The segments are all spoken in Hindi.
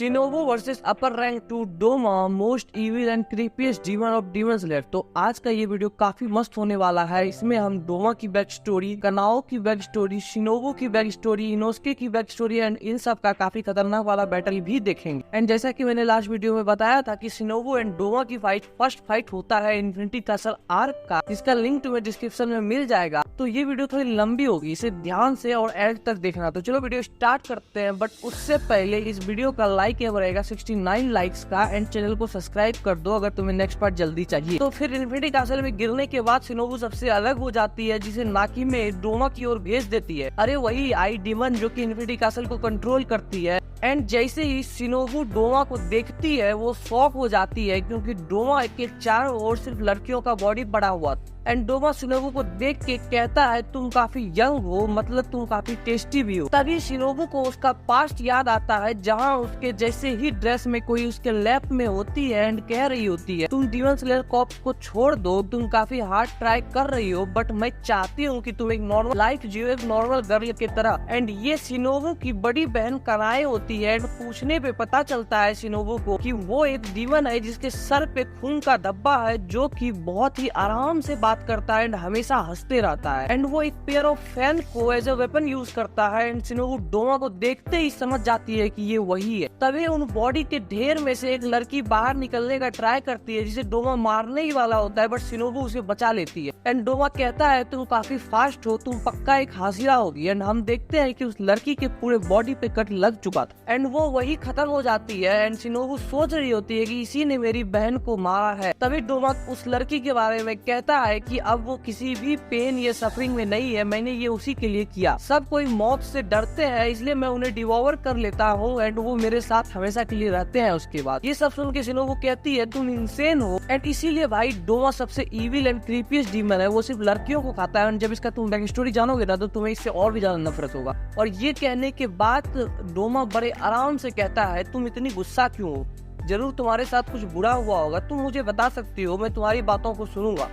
शिनोबु versus upper rank 2 Doma most evil and creepiest demon of demon slayer. तो आज का ये वीडियो काफी मस्त होने वाला है। इसमें हम डोमा की बैक स्टोरी, कनाओ की बैक स्टोरी, शिनोबु की बैक स्टोरी, इनोस्के की बैक स्टोरी एंड इन सब का काफी खतरनाक वाला बैटल भी देखेंगे। एंड जैसा कि मैंने लास्ट वीडियो में बताया था कि शिनोबु एंड डोमा की फर्स्ट फाइट होता है इन्फिनिटी कैसल आर्क का, जिसका लिंक तुम्हें डिस्क्रिप्शन में मिल जाएगा। तो ये वीडियो थोड़ी लंबी होगी, इसे ध्यान से और एंड तक देखना। तो चलो वीडियो स्टार्ट करते हैं, बट उससे पहले इस वीडियो का लाइक रहेगा 69 लाइक्स का एंड चैनल को सब्सक्राइब कर दो अगर तुम्हें नेक्स्ट पार्ट जल्दी चाहिए। तो फिर इन्फिनिटी कैसल में गिरने के बाद शिनोबु सबसे अलग हो जाती है, जिसे नाकी में डोमा की ओर भेज देती है। अरे वही आई डीमन जो कि इन्फिनिटी कैसल को कंट्रोल करती है। एंड जैसे ही शिनोबु डोमा को देखती है वो शॉक हो जाती है, क्योंकि डोमा के चारों ओर सिर्फ लड़कियों का बॉडी पड़ा हुआ। एंड डोमा शिनोबु को देख के कहता है तुम काफी यंग हो, मतलब तुम काफी टेस्टी भी हो। तभी शिनोबु को उसका पास्ट याद आता है, जहाँ उसके जैसे ही ड्रेस में कोई उसके लैप में होती है एंड कह रही होती है तुम डीमन स्लेयर कॉर्प्स को छोड़ दो, तुम काफी हार्ड ट्राई कर रही हो, बट मैं चाहती हूँ कि तुम एक नॉर्मल लाइफ जियो, एक नॉर्मल गर्ल की तरह। एंड ये शिनोबु की बड़ी बहन कनाए होती है। एंड पूछने पे पता चलता है शिनोबु को कि वो एक डीमन है जिसके सर पे खून का धब्बा है, जो कि बहुत ही आराम से बात करता है एंड हमेशा हंसते रहता है। एंड वो एक पेयर ऑफ फैन को एज अ वेपन यूज करता है। एंड शिनोबु डोमा को देखते ही समझ जाती है कि ये वही है। तभी उन बॉडी के ढेर में से एक लड़की बाहर निकलने का ट्राई करती है, जिसे डोमा मारने ही वाला होता है, बट शिनोबु उसे बचा लेती है। एंड डोमा कहता है तुम काफी फास्ट हो, तुम पक्का एक हासिला होगी। एंड हम देखते हैं कि उस लड़की के पूरे बॉडी पे कट लग चुका था एंड वो वही खत्म हो जाती है। एंड शिनोबु सोच रही होती है कि इसी ने मेरी बहन को मारा है। तभी डोमा उस लड़की के बारे में कहता है कि अब वो किसी भी पेन या सफरिंग में नहीं है, मैंने ये उसी के लिए किया। सब कोई मौत से डरते हैं, इसलिए मैं उन्हें डिवोर कर लेता हूँ एंड वो मेरे साथ हमेशा के लिए रहते हैं। उसके बाद ये सब सुन के शिनोबु कहती है तुम इंसेन हो। एंड इसीलिए भाई डोमा सबसे इविल एंड क्रीपीएस्ट डीमन है, वो सिर्फ लड़कियों को खाता है। एंड जब इसका तुम बैक स्टोरी जानोगे ना तो तुम्हें इससे और भी ज्यादा नफरत होगा। और ये कहने के बाद डोमा बड़े आराम से कहता है तुम इतनी गुस्सा क्यों हो, जरूर तुम्हारे साथ कुछ बुरा हुआ होगा, तुम मुझे बता सकती हो, मैं तुम्हारी बातों को सुनूंगा।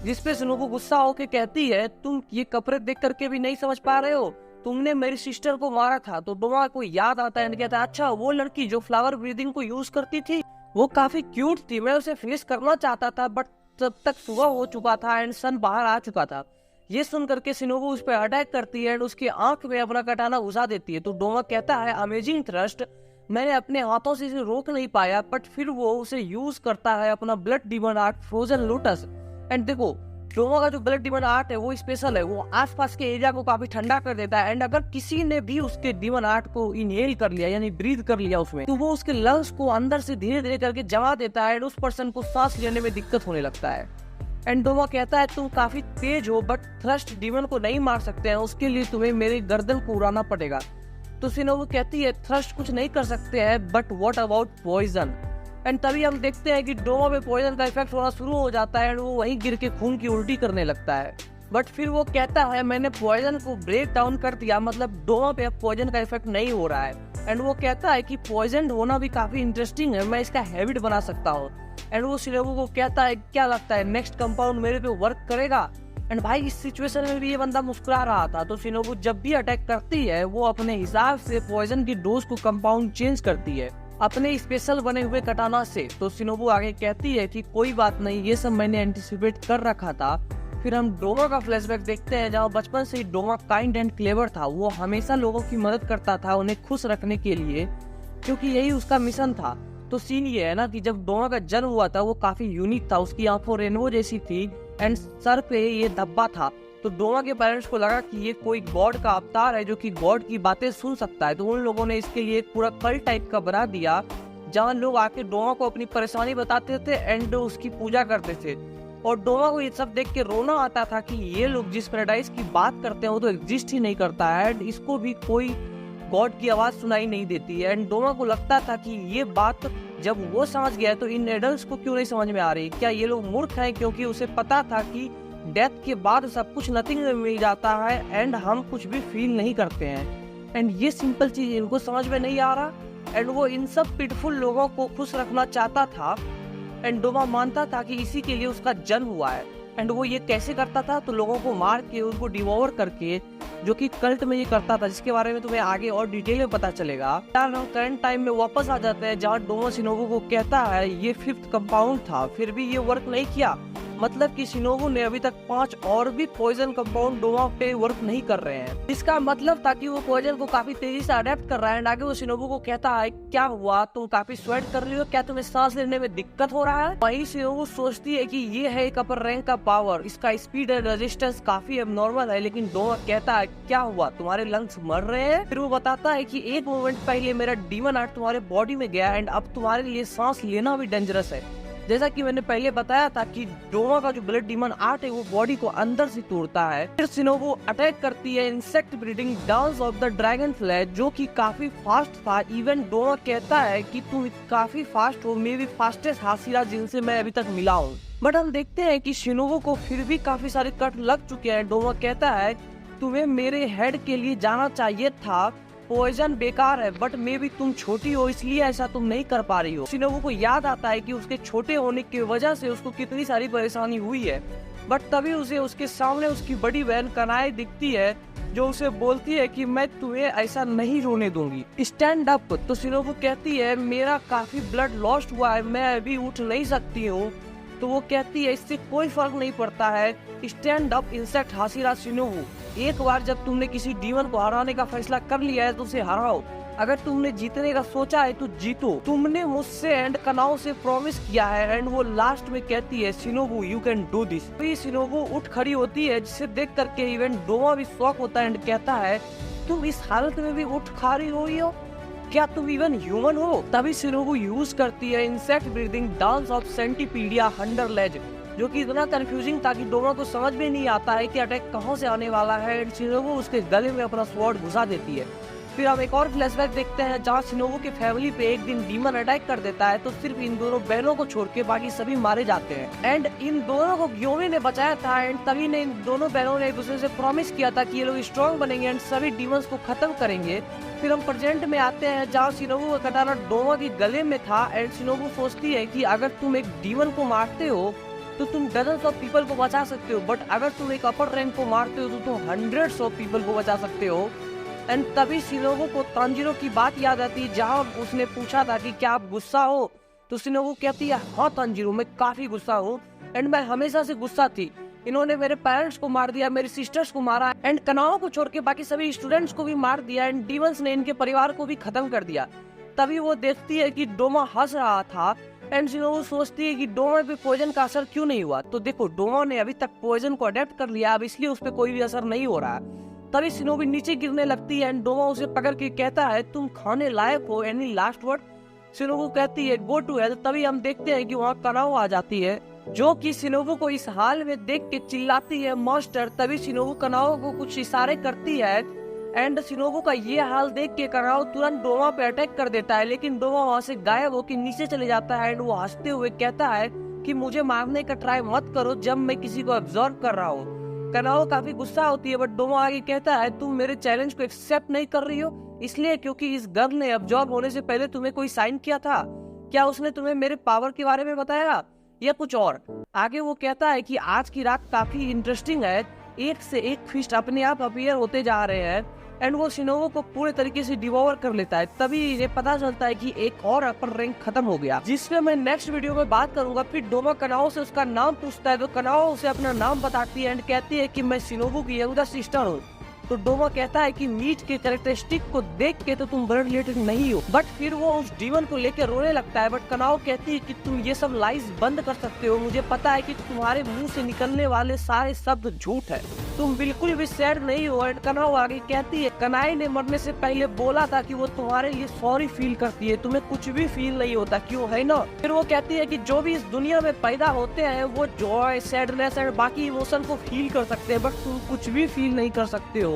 जिसपे शिनोबु गुस्सा होके कहती है तुम ये कपड़े देख करके भी नहीं समझ पा रहे हो, तुमने मेरी सिस्टर को मारा था। तो डोमा को याद आता है, कहता है अच्छा वो लड़की जो फ्लावर ब्रीदिंग को यूज करती थी वो काफी क्यूट थी, मैं उसे फिनिश करना चाहता था, बट तब तक सुबह हो चुका था एंड सन बाहर आ चुका था। ये सुन करके शिनोबु उस पर अटैक करती है एंड उसकी आंख में अपना कटाना घुसा देती है। तो डोमा कहता है अमेजिंग थ्रस्ट, मैंने अपने हाथों से इसे रोक नहीं पाया, बट फिर वो उसे यूज करता है अपना blood demon art frozen lotus. And देखो डोमा का जो ब्लड डीमन आर्ट है वो स्पेशल है, वो आसपास के एरिया को काफी ठंडा कर देता है। एंड अगर किसी ने भी उसके डीमन आर्ट को इनहेल कर लिया यानी ब्रीथ कर लिया उसमें, तो वो उसके लंग्स को अंदर से धीरे धीरे करके जमा देता है एंड उस पर्सन को सांस लेने में दिक्कत होने लगता है। एंड डोमा कहता है तुम काफी तेज हो, बट थ्रस्ट डीमन को नहीं मार सकते हैं, उसके लिए तुम्हें मेरे गर्दन को उड़ाना पड़ेगा। तो शिनोबु कहती है थ्रस्ट कुछ नहीं कर सकते हैं, but what about poison. And तभी हम देखते हैं कि डोमा पे पॉइजन का इफेक्ट होना शुरू हो जाता है एंड वो वहीं गिर के खून की उल्टी करने लगता है। बट फिर वो कहता है मैंने पॉइजन को ब्रेक डाउन कर दिया, मतलब डोमा पे अब पॉइजन का इफेक्ट नहीं हो रहा है। एंड वो कहता है कि पॉइजन होना भी काफी इंटरेस्टिंग है, मैं इसका हैबिट बना सकता हूँ। एंड वो शिनोबु को कहता है क्या लगता है नेक्स्ट कंपाउंड मेरे पे वर्क करेगा। एंड भाई इस सिचुएशन में भी ये बंदा मुस्कुरा रहा था। तो शिनोबु जब भी अटैक करती है वो अपने हिसाब से पॉइजन की डोज को कंपाउंड चेंज करती है अपने स्पेशल बने हुए कटाना से। तो शिनोबु आगे कहती है कि कोई बात नहीं, ये सब मैंने एंटिसिपेट कर रखा था। फिर हम डोमा का फ्लैशबैक देखते हैं, जहाँ बचपन से ही डोमा काइंड एंड क्लेवर था, वो हमेशा लोगों की मदद करता था उन्हें खुश रखने के लिए, क्योंकि यही उसका मिशन था। तो सीन ये है ना कि जब डोमा का जन्म हुआ था वो काफी यूनिक था, उसकी आंखों रेनबो जैसी थी एंड सर पे ये धब्बा था। तो डोमा के पेरेंट्स को लगा कि ये कोई गॉड का अवतार है जो कि गॉड की बातें सुन सकता है। तो उन लोगों ने इसके लिए एक पूरा कल्ट टाइप का बना दिया, जहाँ लोग आके डोमा को अपनी परेशानी बताते थे एंड उसकी पूजा करते थे। और डोमा को ये सब देख के रोना आता था कि ये लोग जिस पैराडाइज की बात करते हैं वो तो एग्जिस्ट ही नहीं करता है एंड इसको भी कोई गॉड की आवाज सुनाई नहीं देती है। एंड डोमा को लगता था कि ये बात जब वो समझ गया तो इन एडल्ट्स को क्यों नहीं समझ में आ रही, क्या ये लोग मूर्ख हैं, क्योंकि उसे पता था कि डेथ के बाद सब कुछ नथिंग में मिल जाता है एंड हम कुछ भी फील नहीं करते हैं। एंड ये सिंपल चीज इनको समझ में नहीं आ रहा एंड वो इन सब पिटफुल लोगों को खुश रखना चाहता था। एंड डोमा मानता था कि इसी के लिए उसका जन्म हुआ है। एंड वो ये कैसे करता था, तो लोगों को मार के उनको डिवोर करके जो कि कल्ट में ये करता था, जिसके बारे में तुम्हें आगे और डिटेल में पता चलेगा। यार हम करंट टाइम में वापस आ जाते हैं, जहाँ डोमा शिनोबू को कहता है ये 5th कंपाउंड था, फिर भी ये वर्क नहीं किया। मतलब कि शिनोबू ने अभी तक 5 और भी पॉइजन कंपाउंड डोमा पे वर्क नहीं कर रहे हैं। इसका मतलब था कि वो पॉइजन को काफी तेजी से अडेप्ट कर रहा है। आगे वो शिनोबू को कहता है क्या हुआ, तुम काफी स्वेट कर रही हो, क्या तुम्हें सांस लेने में दिक्कत हो रहा है। वहीं शिनोबू सोचती है कि ये है एक अपर रैंक का पावर, इसका स्पीड एंड रेजिस्टेंस काफी एबनॉर्मल है। लेकिन डोमा कहता है क्या हुआ, तुम्हारे लंग्स मर रहे हैं। फिर वो बताता है कि एक मोमेंट पहले मेरा डीमन आर्ट तुम्हारे बॉडी में गया एंड अब तुम्हारे लिए सांस लेना भी डेंजरस है। जैसा कि मैंने पहले बताया था कि डोमा का जो ब्लड डीमन आर्ट है वो बॉडी को अंदर से तोड़ता है। फिर शिनोबू अटैक करती है insect breeding dance of the dragon flash, जो कि काफी फास्ट था। इवन डोमा कहता है कि तुम काफी फास्ट हो, मे बी फास्टेस्ट हाशिरा जिनसे मैं अभी तक मिला हूँ। बट हम देखते हैं कि शिनोबू को फिर भी काफी सारे कट लग चुके हैं। डोमा कहता है तुम्हें मेरे हेड के लिए जाना चाहिए था, पॉइजन बेकार है, बट मे भी तुम छोटी हो इसलिए ऐसा तुम नहीं कर पा रही हो। शिनोबू को याद आता है कि उसके छोटे होने की वजह से उसको कितनी सारी परेशानी हुई है। बट तभी उसे उसके सामने उसकी बड़ी बहन कनाए दिखती है, जो उसे बोलती है कि मैं तुम्हें ऐसा नहीं रोने दूंगी, स्टैंड अप। तो शिनोबू कहती है मेरा काफी ब्लड लॉस्ट हुआ है, मैं अभी उठ नहीं सकती हूँ। तो वो कहती है इससे कोई फर्क नहीं पड़ता है, stand up insect Hashira Shinobu. एक बार जब तुमने किसी डीमन को हराने का फैसला कर लिया है तो उसे हराओ। अगर तुमने जीतने का सोचा है तो जीतो। तुमने मुझसे एंड कनाओ से प्रॉमिस किया है। एंड वो लास्ट में कहती है Shinobu you can do this. तो शिनोबू उठ खड़ी होती है, जिसे देख करके इवन डोमा भी शॉक होता है एंड कहता है तुम इस हालत में भी उठ खड़ी हुई हो, क्या तुम इवन ह्यूमन हो। तभी शिनोबू यूज करती है इंसेक्ट ब्रीदिंग डांस ऑफ सेंटीपीडिया हंडरलेज, जो कि इतना कंफ्यूजिंग था कि डोमा को समझ में नहीं आता है कि अटैक कहां से आने वाला है। एंड शिनोबू उसके गले में अपना स्वॉर्ड घुसा देती है। फिर हम एक और फ्लैशबैक देखते हैं, जहाँ शिनोबू की फैमिली पे एक दिन डीमन अटैक कर देता है, तो सिर्फ इन दोनों बहनों को छोड़ के बाकी सभी मारे जाते हैं। एंड इन दोनों को ग्योमी ने बचाया था। एंड तभी ने इन दोनों बहनों ने एक दूसरे से प्रॉमिस किया था कि ये लोग स्ट्रॉन्ग बनेंगे एंड सभी डीमंस को खत्म करेंगे। फिर हम प्रेजेंट में आते हैं, जहाँ शिनोबू का कटाना डोमा के गले में था। एंड शिनोबू सोचती है कि अगर तुम एक डीमन को मारते हो तो तुम डजन्स ऑफ पीपल को बचा सकते हो, बट अगर तुम एक अपर रैंक को मारते हो तो तुम हंड्रेड्स ऑफ पीपल को बचा सकते हो। एंड तभी शिनोबू को तांजीरो की बात याद आती है, जहाँ उसने पूछा था कि क्या आप गुस्सा हो। तो शिनोबू कहती है हाँ तांजीरो, मैं काफी गुस्सा हूँ एंड मैं हमेशा से गुस्सा थी। इन्होंने मेरे पेरेंट्स को मार दिया, मेरी सिस्टर्स को मारा एंड कनाओ को छोड़ के बाकी सभी स्टूडेंट्स को भी मार दिया एंड डीमंस ने इनके परिवार को भी खत्म कर दिया। तभी वो देखती है कि डोमा हंस रहा था एंड शिनोबू सोचती है कि डोमा पे पॉइजन का असर क्यों नहीं हुआ। तो देखो डोमा ने अभी तक पॉइजन को अडेप्ट कर लिया, अब इसलिए उस पर कोई भी असर नहीं हो रहा है। तभी शिनोबू नीचे गिरने लगती है एंड डोमा उसे पकड़ के कहता है तुम खाने लायक हो, एनी लास्ट वर्ड। शिनोबू कहती है गो टू हेल। तभी हम देखते हैं कि वहाँ कनाओ आ जाती है, जो कि शिनोबू को इस हाल में देख के चिल्लाती है मॉन्स्टर। तभी शिनोबू कनाओ को कुछ इशारे करती है एंड शिनोबू का ये हाल देख के कनाओ तुरंत डोमा पे अटैक कर देता है, लेकिन डोमा वहाँ से गायब होकर नीचे चले जाता है एंड वो हंसते हुए कहता है कि मुझे मारने का ट्राई मत करो जब मैं किसी को ऑब्जर्व कर रहा हूँ। कनाओ काफी गुस्सा होती है, बट डोमा आगे कहता है तुम मेरे चैलेंज को एक्सेप्ट नहीं कर रही हो, इसलिए क्योंकि इस गर्ल ने ऑब्जर्व होने से पहले तुम्हें कोई साइन किया था। क्या उसने तुम्हें मेरे पावर के बारे में बताया या कुछ और। आगे वो कहता है कि आज की रात काफी इंटरेस्टिंग है, एक से एक फिस्ट अपने आप अपीयर होते जा रहे हैं एंड वो शिनोबू को पूरे तरीके से डिवोर कर लेता है। तभी ये पता चलता है कि एक और अपर रैंक खत्म हो गया, जिसपे मैं नेक्स्ट वीडियो में बात करूंगा। फिर डोमा कनाओ से उसका नाम पूछता है, तो कनाओ उसे अपना नाम बताती है एंड कहती है कि मैं शिनोबू की यंगर सिस्टर हूँ। तो डोमा कहता है कि मीट के कैरेक्टरिस्टिक को देख के तो तुम ब्लड रिलेटेड नहीं हो। बट फिर वो उस डीमन को लेकर रोने लगता है, बट कनाओ कहती है कि तुम ये सब लाइज बंद कर सकते हो, मुझे पता है कि तुम्हारे मुंह से निकलने वाले सारे शब्द झूठ है, तुम बिल्कुल भी सैड नहीं हो। एंड कनाओ आगे कहती है कनाई ने मरने से पहले बोला था कि वो तुम्हारे लिए सॉरी फील करती है, तुम्हें कुछ भी फील नहीं होता, क्यों है ना। फिर वो कहती है कि जो भी इस दुनिया में पैदा होते हैं वो जॉय, सैडनेस एंड बाकी इमोशन को फील कर सकते हैं, बट तुम कुछ भी फील नहीं कर सकते हो।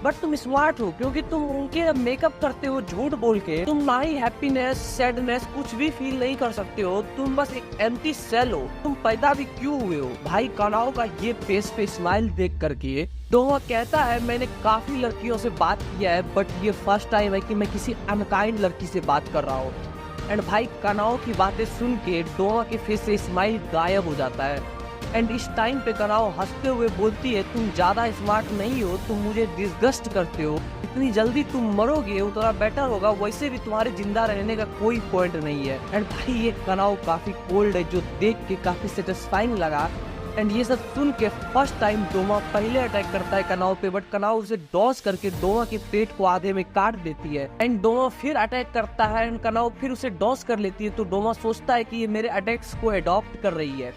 बट तुम स्मार्ट हो क्योंकि तुम उनके मेकअप करते हो झूठ बोल के, तुम ना ही हैप्पीनेस, सैडनेस कुछ भी फील नहीं कर सकते हो, तुम बस एक एम्प्टी सेल हो, तुम पैदा भी क्यों हुए हो। भाई कनाओ का ये फेस पे स्माइल देख करके डोमा कहता है मैंने काफी लड़कियों से बात किया है, बट ये फर्स्ट टाइम है कि मैं किसी अनकाइंड लड़की से बात कर रहा हूँ। एंड भाई कनाओ की बातें सुन के डोमा के फेस से स्माइल गायब हो जाता है एंड इस टाइम पे कनाओ हंसते हुए बोलती है, तुम ज्यादा स्मार्ट नहीं हो, तुम मुझे डिस्गस्ट करते हो, इतनी जल्दी तुम मरोगे वो थोड़ा बेटर होगा, वैसे भी तुम्हारे जिंदा रहने का कोई पॉइंट नहीं है। एंड भाई ये कनाओ काफी कोल्ड है जो देख के काफी सेटिस्फाइंग लगा। एंड ये सब सुन के फर्स्ट टाइम डोमा पहले अटैक करता है कनाओ पे, बट कनाओ उसे डॉज करके डोमा के पेट को आधे में काट देती है। एंड डोमा फिर अटैक करता है एंड कनाओ फिर उसे डॉज कर लेती है। तो डोमा सोचता है कि ये मेरे अटैक्स को अडॉप्ट कर रही है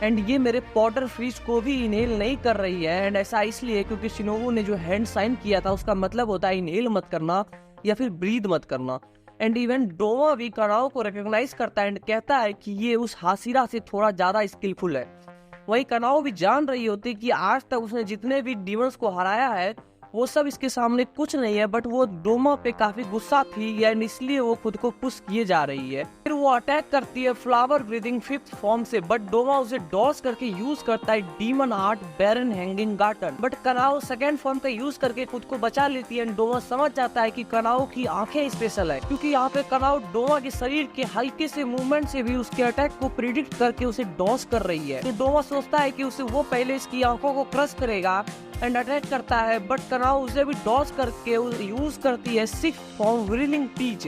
एंड ये मेरे पॉटर फिश को भी इनहेल नहीं कर रही है। एंड ऐसा इसलिए क्योंकि शिनोबू ने जो हैंड साइन किया था उसका मतलब होता है इनहेल मत करना या फिर ब्रीद मत करना। एंड इवन डोमा भी कनाओ को रिकॉग्नाइज करता है एंड कहता है कि ये उस हासिरा से थोड़ा ज्यादा स्किलफुल है। वही कनाओ भी जान रही होती कि आज तक उसने जितने भी डीमंस को हराया है वो सब इसके सामने कुछ नहीं है, बट वो डोमा पे काफी गुस्सा थी एंड इसलिए वो खुद को पुश किए जा रही है। फिर वो अटैक करती है फ्लावर ब्रीदिंग 5th फॉर्म से, बट डोमा उसे डॉज करके यूज करता है demon art barren hanging garden. But Kanao 2nd form का यूज करके खुद को बचा लेती है एंड डोमा समझ जाता है कि कनाओ की आंखें स्पेशल है, क्योंकि यहाँ पे कनाओ डोमा के शरीर के हल्के से मूवमेंट से भी उसके अटैक को प्रिडिक्ट करके उसे डॉज कर रही है। तो डोमा सोचता है कि उसे वो पहले इसकी आंखों को क्रश करेगा एंड अटैक करता है, बट कनाओ उसे भी डॉज करके यूज करती है 6th फॉर्म व्रिलिंग टीच।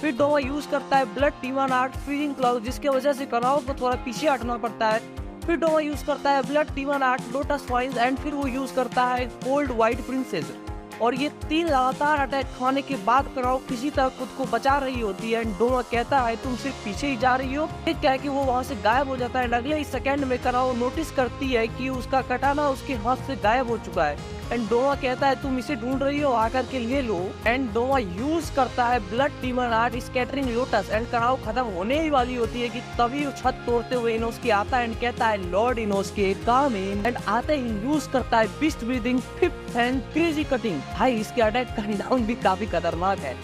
फिर डोमा यूज करता है blood demon art freezing cloud, जिसकी वजह से कनाओ को थोड़ा पीछे हटना पड़ता है। फिर डोमा यूज करता है blood demon art lotus vines and फिर वो यूज करता है कोल्ड व्हाइट प्रिंसेस। और ये 3 लगातार अटैक खाने के बाद कनाओ किसी तरह खुद को बचा रही होती है एंड डोमा कहता है तुम सिर्फ पीछे ही जा रही हो। एक क्या है कि वो वहाँ से गायब हो जाता है एंड अगले ही सेकंड में कनाओ नोटिस करती है कि उसका कटाना उसके हाथ से गायब हो चुका है। एंड डोमा कहता है तुम इसे ढूंढ रही हो, आकर के ले लो। एंड डोमा यूज करता है blood demon art scattering lotus and Kanao खत्म होने ही वाली होती है कि तभी वो छत तोड़ते हुए इनोस्के आता है एंड कहता है lord Inosuke come in. And आते ही यूज करता है beast breathing 5th and crazy cutting. भाई इसके अटैक का अंजाम भी काफी खतरनाक है।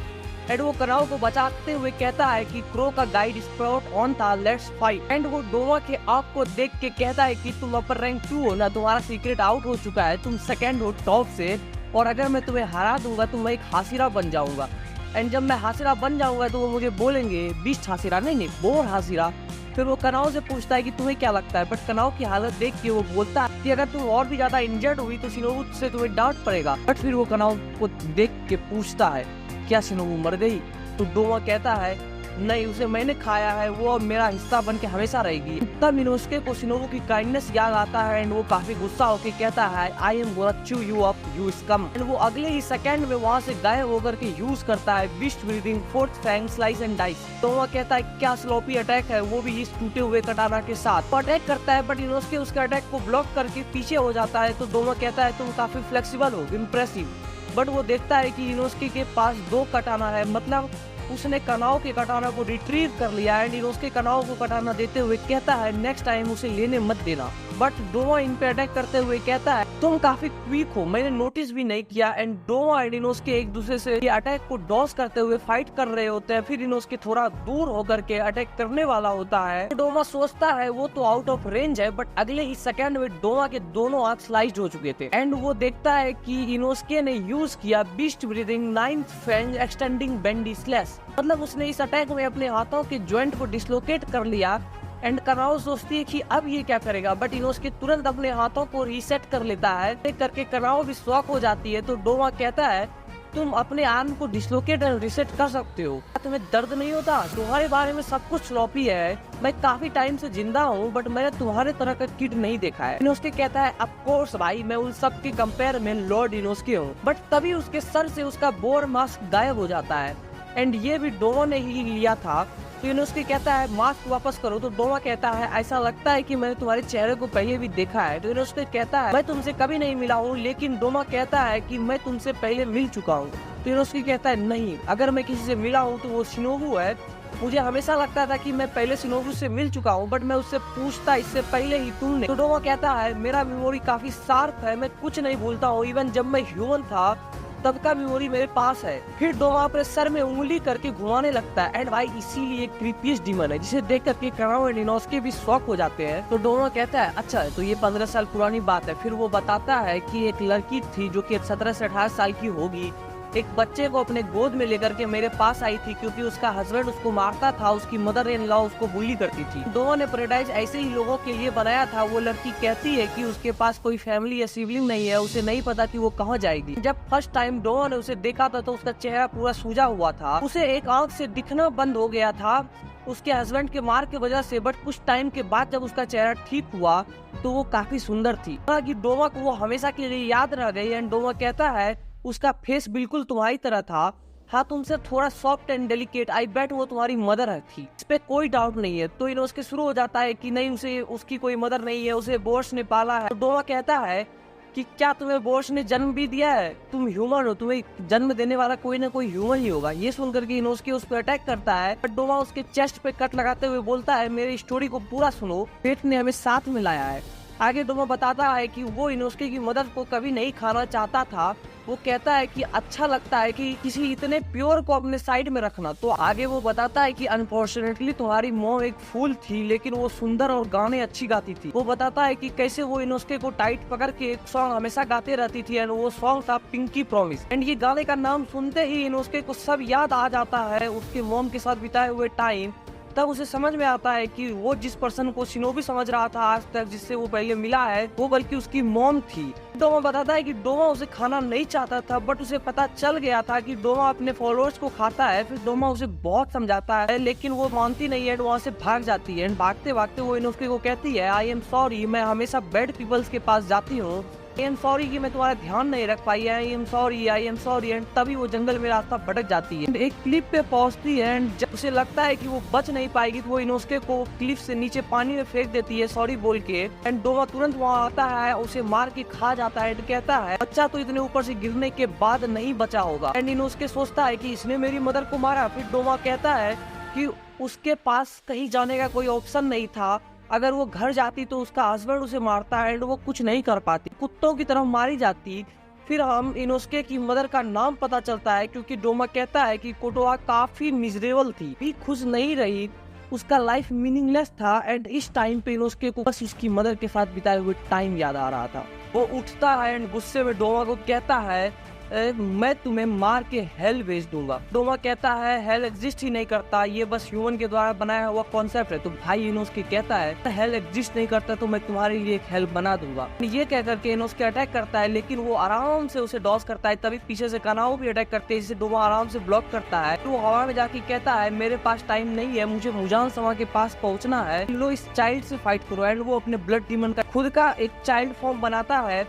एंड वो कनाओ को बचाते हुए कहता है कि क्रो का गाइड स्प्राउट ऑन था, लेट्स फाइट। एंड वो डोमा के आंख को देख के कहता है कि तुम अपर रैंक 2 हो ना, तुम्हारा सीक्रेट आउट हो चुका है, तुम 2nd हो टॉप से, और अगर मैं तुम्हें हरा दूंगा तो मैं एक हासिरा बन जाऊंगा। एंड जब मैं हासिरा बन जाऊंगा तो वो मुझे बोलेंगे बीस्ट हासिरा, नहीं बोर हासिरा। फिर वो कनाओ से पूछता है कि तुम्हें क्या लगता है, बट कनाओ की हालत देख के वो बोलता है कि अगर तुम और भी ज्यादा इंजर्ड हुई तो शिनोबू से तुम्हें डांट पड़ेगा। बट फिर वो कनाओ को देख के पूछता है क्या शिनोबू मर गई? तो डोमा कहता है नहीं, उसे मैंने खाया है, वो अब मेरा हिस्सा बन के हमेशा रहेगी। तब इनोस्के को शिनोबू की काइंडनेस याद आता है एंड वो काफी गुस्सा होकर कहता है I am gonna chew you up you scum। And वो अगले ही सेकंड में वहाँ से गायब होकर के यूज करता है beast breathing 4th fang slice and dice. तो वो कहता है क्या स्लोपी अटैक है, वो भी इस टूटे हुए कटाना के साथ। तो अटैक करता है बट इनोस्के उसके अटैक को ब्लॉक करके पीछे हो जाता है। तो डोमा कहता है तुम काफी फ्लेक्सिबल हो, इम्प्रेसिव। बट वो देखता है कि इनोस्के के पास 2 कटाना है, मतलब उसने कनाओ के कटाना को रिट्रीव कर लिया एंड इनोस्के कनाओ को कटाना देते हुए कहता है नेक्स्ट टाइम उसे लेने मत देना। बट डोमा इन पे अटैक करते हुए कहता है तुम काफी क्विक हो, मैंने नोटिस भी नहीं किया। एंड डोमा एंड इनोस्के एक दूसरे से अटैक को डॉज करते हुए फाइट कर रहे होते हैं। फिर इनोस्के थोड़ा दूर होकर के अटैक करने वाला होता है। डोमा सोचता है वो तो आउट ऑफ रेंज है, बट अगले ही सेकंड में डोमा के दोनों आंख स्लाइस्ड हो चुके थे एंड वो देखता है कि इनोस्के ने यूज किया beast breathing 9th fang extending bendy slash, मतलब उसने इस अटैक में अपने हाथों के जॉइंट को डिसलोकेट कर लिया। एंड कनाओ सोचती है कि अब ये क्या करेगा, बट इनोस्के तुरंत अपने हाथों को रीसेट कर लेता है। देख करके कनाओ भी शॉक हो जाती है। तो डोमा कहता है तुम अपने आर्म को डिसलोकेट एंड रीसेट कर सकते हो, तुम्हें दर्द नहीं होता? तुम्हारे बारे में सब कुछ स्लॉपी है, मैं काफी टाइम से जिंदा हूँ बट मैंने तुम्हारे तरह का किड नहीं देखा है। इनोस्के कहता है ऑफ कोर्स भाई, मैं उन सब के कंपेयर में लॉर्ड इनोस्के हूँ। बट तभी उसके सर से उसका बोर मास्क गायब हो जाता है एंड ये भी डोमा ने ही लिया था। तो इनोस्के कहता है मास्क वापस करो। तो डोमा कहता है ऐसा लगता है कि मैंने तुम्हारे चेहरे को पहले भी देखा है। तो इनोस्के कहता है मैं तुमसे कभी नहीं मिला हूँ, लेकिन डोमा कहता है कि मैं तुमसे पहले मिल चुका हूँ। तो इनोस्के कहता है नहीं, अगर मैं किसी से मिला हूँ तो वो शिनोबू है। मुझे हमेशा लगता था कि मैं पहले शिनोबू से मिल चुका हूँ, बट मैं उससे पूछता इससे पहले ही तुमने। तो डोमा कहता है मेरा मेमोरी काफी शार्प है, मैं कुछ नहीं भूलता हूँ, इवन जब मैं ह्यूमन था तब का मेमोरी मेरे पास है। फिर डोमा अपने सर में उंगली करके घुमाने लगता है एंड भाई इसीलिए क्रीपीएस्ट डीमन है, जिसे देख करके कनाओ एंड इनोस्के भी शॉक हो जाते हैं। तो डोमा कहता है अच्छा तो ये 15 साल पुरानी बात है। फिर वो बताता है कि एक लड़की थी जो कि 17 से 18 साल की होगी एक बच्चे को अपने गोद में लेकर के मेरे पास आई थी, क्योंकि उसका हस्बैंड उसको मारता था, उसकी मदर इन लॉ उसको बुली करती थी। डोमा ने पैराडाइज ऐसे ही लोगों के लिए बनाया था। वो लड़की कहती है कि उसके पास कोई फैमिली या सिबलिंग नहीं है, उसे नहीं पता कि वो कहाँ जाएगी। जब फर्स्ट टाइम डोमा ने उसे देखा था तो उसका चेहरा पूरा सूजा हुआ था, उसे एक आंख से दिखना बंद हो गया था उसके हस्बैंड के मार की वजह से। बट कुछ टाइम के बाद जब उसका चेहरा ठीक हुआ तो वो काफी सुंदर थी। कि डोमा को वो हमेशा के लिए याद रह गई। एंड डोमा कहता है उसका फेस बिल्कुल तुम्हारी तरह था, हाँ तुमसे थोड़ा सॉफ्ट एंड डेलिकेट, आई बेट वो तुम्हारी मदर है थी, इस पे कोई डाउट नहीं है। तो इनोस्के शुरू हो जाता है कि नहीं, उसे उसकी कोई मदर नहीं है, उसे बोर्स ने पाला है। तो डोमा कहता है कि क्या तुम्हें बोर्स ने जन्म भी दिया है, तुम ह्यूमन हो, तुम्हें जन्म देने वाला कोई ना कोई ह्यूमन ही होगा। ये सुनकर के इनोस्के उस पर अटैक करता है। बट डोमा उसके चेस्ट पे कट लगाते हुए बोलता है मेरी स्टोरी को पूरा सुनो, फेट ने हमें साथ में लाया है। आगे डोमा बताता है कि वो इनोस्के की मदर को कभी नहीं खाना चाहता था। वो कहता है कि अच्छा लगता है कि किसी इतने प्योर को अपने साइड में रखना। तो आगे वो बताता है कि अनफॉर्चुनेटली तुम्हारी मॉम एक फूल थी, लेकिन वो सुंदर और गाने अच्छी गाती थी। वो बताता है कि कैसे वो इनोस्के को टाइट पकड़ के एक सॉन्ग हमेशा गाते रहती थी, एंड वो सॉन्ग था पिंकी प्रॉमिस। एंड ये गाने का नाम सुनते ही इनोस्के को सब याद आ जाता है, उसके मॉम के साथ बिताए हुए टाइम। तब उसे समझ में आता है कि वो जिस पर्सन को शिनोबी समझ रहा था आज तक, जिससे वो पहले मिला है, वो बल्कि उसकी मॉम थी। डोमा बताता है कि डोमा उसे खाना नहीं चाहता था, बट उसे पता चल गया था कि डोमा अपने फॉलोअर्स को खाता है। फिर डोमा उसे बहुत समझाता है, लेकिन वो मानती नहीं है, वहाँ से भाग जाती है। भागते भागते वो इनोस्के को कहती है आई एम सॉरी, मैं हमेशा बैड पीपल्स के पास जाती हूँ, आई एम सॉरी कि मैं तुम्हारा ध्यान नहीं रख पाई, I am sorry, I am sorry. And तभी वो जंगल में रास्ता भटक जाती है। एक क्लिफ पे पहुंचती है, एंड जब उसे लगता है कि वो बच नहीं पाएगी तो वो इनोस्के को क्लिफ से नीचे पानी में फेंक देती है सॉरी बोल के। एंड डोमा तुरंत वहाँ आता है, उसे मार के खा जाता है। कहता है बच्चा तो इतने ऊपर से गिरने के बाद नहीं बचा होगा। एंड इनोस्के सोचता है कि इसने मेरी मदर को मारा। फिर डोमा कहता है कि उसके पास कहीं जाने का कोई ऑप्शन नहीं था, अगर वो घर जाती तो उसका हस्बैंड उसे मारता है एंड वो कुछ नहीं कर पाती, कुत्तों की तरह मारी जाती। फिर हम इनोस्के की मदर का नाम पता चलता है, क्योंकि डोमा कहता है कि कोटोआ काफी मिजरेबल थी, भी खुश नहीं रही, उसका लाइफ मीनिंगलेस था। एंड इस टाइम पे इनोस्के को बस उसकी मदर के साथ बिताए हुए टाइम याद आ रहा था। वो उठता है एंड गुस्से में डोमा को कहता है मैं तुम्हें मार के हेल भेज दूंगा। डोमा कहता है हेल एग्जिस्ट ही नहीं करता, ये बस ह्यूमन के द्वारा बनाया हुआ कॉन्सेप्ट है। तो भाई इनोस्के कहता है हेल एग्जिस्ट नहीं करता तो मैं तुम्हारे लिए एक हेल बना दूंगा। ये कह करके इनोस्के अटैक करता है, लेकिन वो आराम से उसे डॉस करता है। तभी पीछे से कानाओ भी अटैक करते हैं, जिसे डोमा आराम से ब्लॉक करता है। तो हवा में जाके कहता है मेरे पास टाइम नहीं है, मुझे मुजान समा के पास पहुंचना है, लो इस चाइल्ड से फाइट करो। एंड वो अपने ब्लड डीमन का खुद का एक चाइल्ड फॉर्म बनाता है।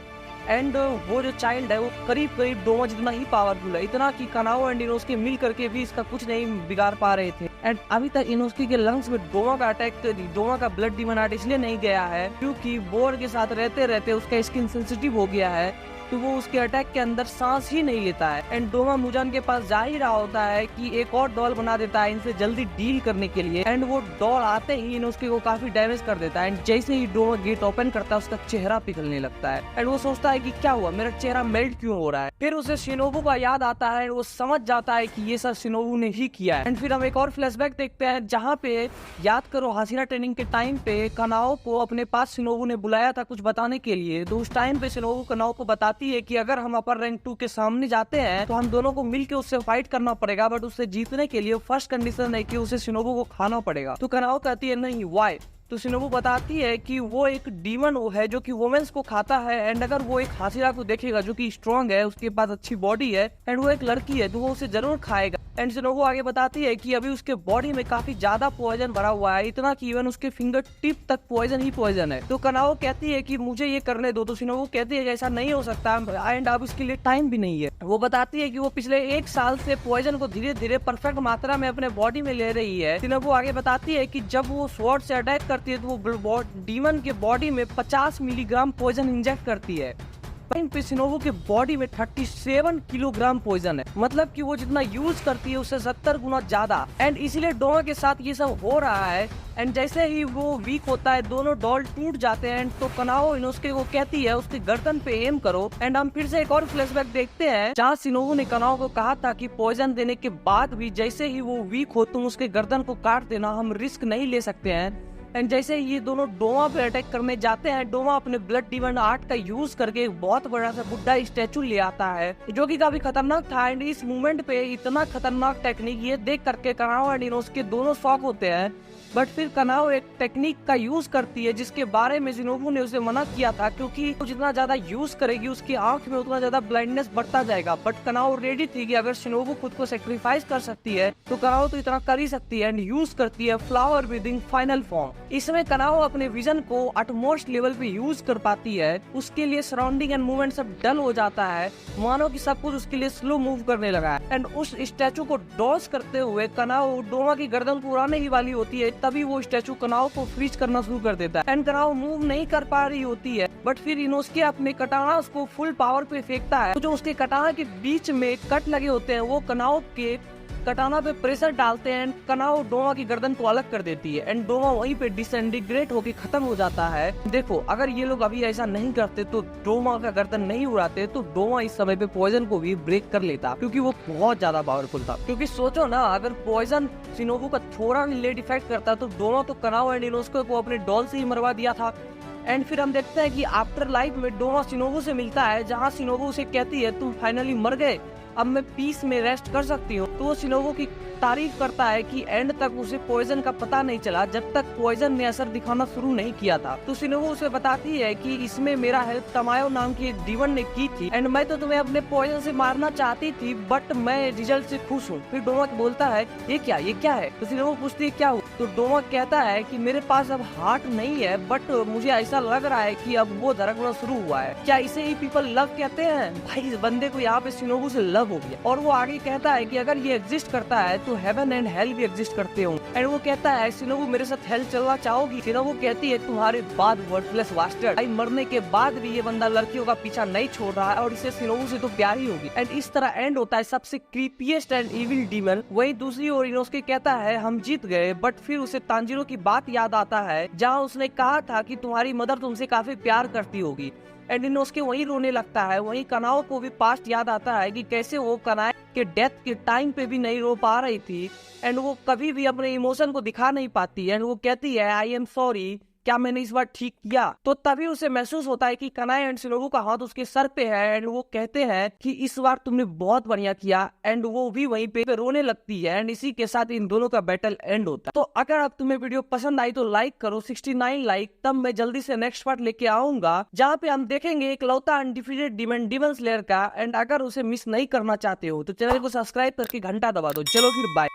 एंड वो जो चाइल्ड है वो करीब करीब डोमा जितना ही पावरफुल है, इतना कि कानाओ एंड इनोस्के मिल करके भी इसका कुछ नहीं बिगाड़ पा रहे थे। एंड अभी तक इनोस्के के लंग्स में डोमा का अटैक, डोमा का ब्लड डीमन आर्ट इसलिए नहीं गया है क्योंकि बोर के साथ रहते रहते उसका स्किन सेंसिटिव हो गया है, तो वो उसके अटैक के अंदर सांस ही नहीं लेता है। एंड डोमा मुजान के पास जा ही रहा होता है कि एक और डॉल बना देता है इनसे जल्दी डील करने के लिए। एंड वो डॉल आते ही इनोस्के को काफी डैमेज कर देता है। एंड जैसे ही डोमा गेट ओपन करता है उसका चेहरा पिघलने लगता है। एंड वो सोचता है कि क्या हुआ, मेरा चेहरा मेल्ट क्यों हो रहा है। फिर उसे शिनोबू का याद आता है, वो समझ जाता है कि ये सब शिनोबू ने ही किया है। एंड फिर हम एक और फ्लैशबैक देखते हैं, जहाँ पे याद करो हासिरा ट्रेनिंग के टाइम पे कानाओ को अपने पास शिनोबू ने बुलाया था कुछ बताने के लिए। तो उस टाइम पे शिनोबू कानाओ को बताती है कि अगर हम अपर रैंक 2 के सामने जाते हैं तो हम दोनों को मिलके उससे फाइट करना पड़ेगा, बट उससे जीतने के लिए फर्स्ट कंडीशन है कि उसे शिनोबू को खाना पड़ेगा। तो कानाओ कहती है नहीं व्हाई। तो शिनोबू बताती है कि वो एक डीमन है जो कि वुमेन्स को खाता है। एंड अगर वो एक हासिरा को देखेगा जो कि स्ट्रॉन्ग है, उसके पास अच्छी बॉडी है, एंड वो एक लड़की है, तो वो उसे जरूर खाएगा। एंड शिनोबू आगे बताती है कि अभी उसके बॉडी में काफी ज्यादा पॉइजन भरा हुआ है, इतना कि इवन उसके फिंगर टिप तक पॉइजन ही पॉइजन है। तो कानाओ कहती है कि मुझे ये करने दो। तो शिनोबू कहती है कि ऐसा नहीं हो सकता एंड अब इसके लिए टाइम भी नहीं है। वो बताती है कि वो पिछले 1 साल से पॉइजन को धीरे धीरे परफेक्ट मात्रा में अपने बॉडी में ले रही है। शिनोबू आगे बताती है कि जब वो स्वॉर्ड से अटैक करती है तो वो डीमन के बॉडी में 50 मिलीग्राम पॉइजन इंजेक्ट करती है। पे शिनोबू के बॉडी में 37 किलोग्राम पॉइजन है, मतलब कि वो जितना यूज करती है उससे 70 गुना ज्यादा। एंड इसीलिए डोमा के साथ ये सब हो रहा है। एंड जैसे ही वो वीक होता है दोनों डॉल टूट जाते हैं। तो कानाओ इनोस्के को कहती है उसके गर्दन पे एम करो। एंड हम फिर से एक और फ्लैशबैक देखते हैं जहाँ शिनोबू ने कानाओ को कहा था कि पॉइजन देने के बाद भी जैसे ही वो वीक हो तुम उसके गर्दन को काट देना, हम रिस्क नहीं ले सकते हैं। एंड जैसे ये दोनों डोमा पे अटैक करने जाते हैं, डोमा अपने ब्लड डीमन आर्ट का यूज करके एक बहुत बड़ा सा बुड्ढा स्टैचू ले आता है जो कि काफी खतरनाक था। एंड इस मूवमेंट पे इतना खतरनाक टेक्निक ये देख करके कनाओ एंड इनोसुके दोनों शॉक होते हैं। बट फिर कनाओ एक टेक्निक का यूज करती है जिसके बारे में शिनोबू ने उसे मना किया था, क्योंकि वो जितना ज्यादा यूज करेगी उसकी आंख में उतना ज्यादा ब्लाइंडनेस बढ़ता जाएगा। बट कनाओ रेडी थी कि अगर शिनोबू खुद को सेक्रीफाइस कर सकती है तो कनाओ तो इतना कर ही सकती है, एंड यूज करती है फ्लावर ब्रीदिंग फाइनल फॉर्म। इसमें कनाओ अपने विजन को अटमोस्ट लेवल पे यूज कर पाती है। उसके लिए सराउंडिंग एंड मूवमेंट सब डल हो जाता है, मानो कि सब कुछ उसके लिए स्लो मूव करने लगा है। एंड उस स्टैचू को डॉज करते हुए कनाओ डोमा की गर्दन को उड़ाने ही वाली होती है, तभी वो स्टैचू कनाओ को फ्रीज करना शुरू कर देता है। एंड कनाओ मूव नहीं कर पा रही होती है, बट फिर इनोसुके अपने कटाना उसको फुल पावर पे फेंकता है। तो जो उसके कटाना के बीच में कट लगे होते हैं वो कनाओ के कटाना पे प्रेशर डालते हैं। कनाओ डोमा की गर्दन को अलग कर देती है एंड डोमा वहीं पे डिसइंटीग्रेट होके खत्म हो जाता है। देखो, अगर ये लोग अभी ऐसा नहीं करते तो डोमा का गर्दन नहीं उड़ाते तो डोमा इस समय पे पॉइजन को भी ब्रेक कर लेता, क्योंकि वो बहुत ज्यादा पावरफुल था। क्योंकि सोचो ना, अगर पॉइजन शिनोबू का थोड़ा लेट इफेक्ट करता तो डोमा तो कनाओ एंड इनोसुके को अपने डॉल से ही मरवा दिया था। एंड फिर हम देखते हैं कि आफ्टर लाइफ में डोमा शिनोबू से मिलता है, जहाँ शिनोबू उसे कहती है तुम फाइनली मर गए, अब मैं पीस में रेस्ट कर सकती हूँ। तो वो शिनोबू की तारीफ करता है कि एंड तक उसे पॉइजन का पता नहीं चला जब तक पॉइजन ने असर दिखाना शुरू नहीं किया था। तो शिनोबू उसे बताती है कि इसमें मेरा हेल्प तमायो नाम की एक डीमन ने की थी एंड मैं तो तुम्हें अपने पॉइजन से मारना चाहती थी, बट मैं रिजल्ट से खुश हूँ। फिर डोमा बोलता है ये क्या है? तो शिनोबू पूछती है क्या हुआ? तो डोमा कहता है कि मेरे पास अब हार्ट नहीं है, बट मुझे ऐसा लग रहा है कि अब वो धड़कना शुरू हुआ है। क्या इसे ही पीपल लव कहते हैं? भाई इस बंदे को यहाँ पे शिनोबू से लव हो गया। और वो आगे कहता है कि अगर ये एग्जिस्ट करता है तो हेवन एंड हेल भी एग्जिस्ट करते हों। एंड वो कहता है शिनोबू मेरे साथ हेल चलना चाहोगी? शिनोबू कहती है तुम्हारे बाद वर्थलेस बास्टर्ड, भाई मरने के बाद भी ये बंदा लड़कियों का पीछा नहीं छोड़ रहा है और इसे शिनोबू से तो प्यार ही होगी। एंड इस तरह एंड होता है सबसे क्रीपीएस्ट एंड इविल डीमन। वही दूसरी ओर इनोसुके कहता है हम जीत गए, बट फिर उसे तांजीरो की बात याद आता है जहाँ उसने कहा था कि तुम्हारी मदर तुमसे काफी प्यार करती होगी। एंड इनोसुके वहीं रोने लगता है। वहीं कनाओ को भी पास्ट याद आता है कि कैसे वो कनाए के डेथ के टाइम पे भी नहीं रो पा रही थी एंड वो कभी भी अपने इमोशन को दिखा नहीं पाती। एंड वो कहती है आई एम सॉरी, क्या मैंने इस बार ठीक किया? तो तभी उसे महसूस होता है कि कनाए एंड शिनोबू का हाथ उसके सर पे है एंड वो कहते हैं कि इस बार तुमने बहुत बढ़िया किया। एंड वो भी वहीं पे रोने लगती है एंड इसी के साथ इन दोनों का बैटल एंड होता है। तो अगर अब तुम्हें वीडियो पसंद आई तो लाइक करो 69 लाइक, तब मैं जल्दी से नेक्स्ट पार्ट लेके आऊंगा जहाँ पे हम देखेंगे एक लौता अनडिफीटेड डीमन स्लेयर का। एंड अगर उसे मिस नहीं करना चाहते हो तो चैनल को सब्सक्राइब करके घंटा दबा दो। चलो फिर बाय।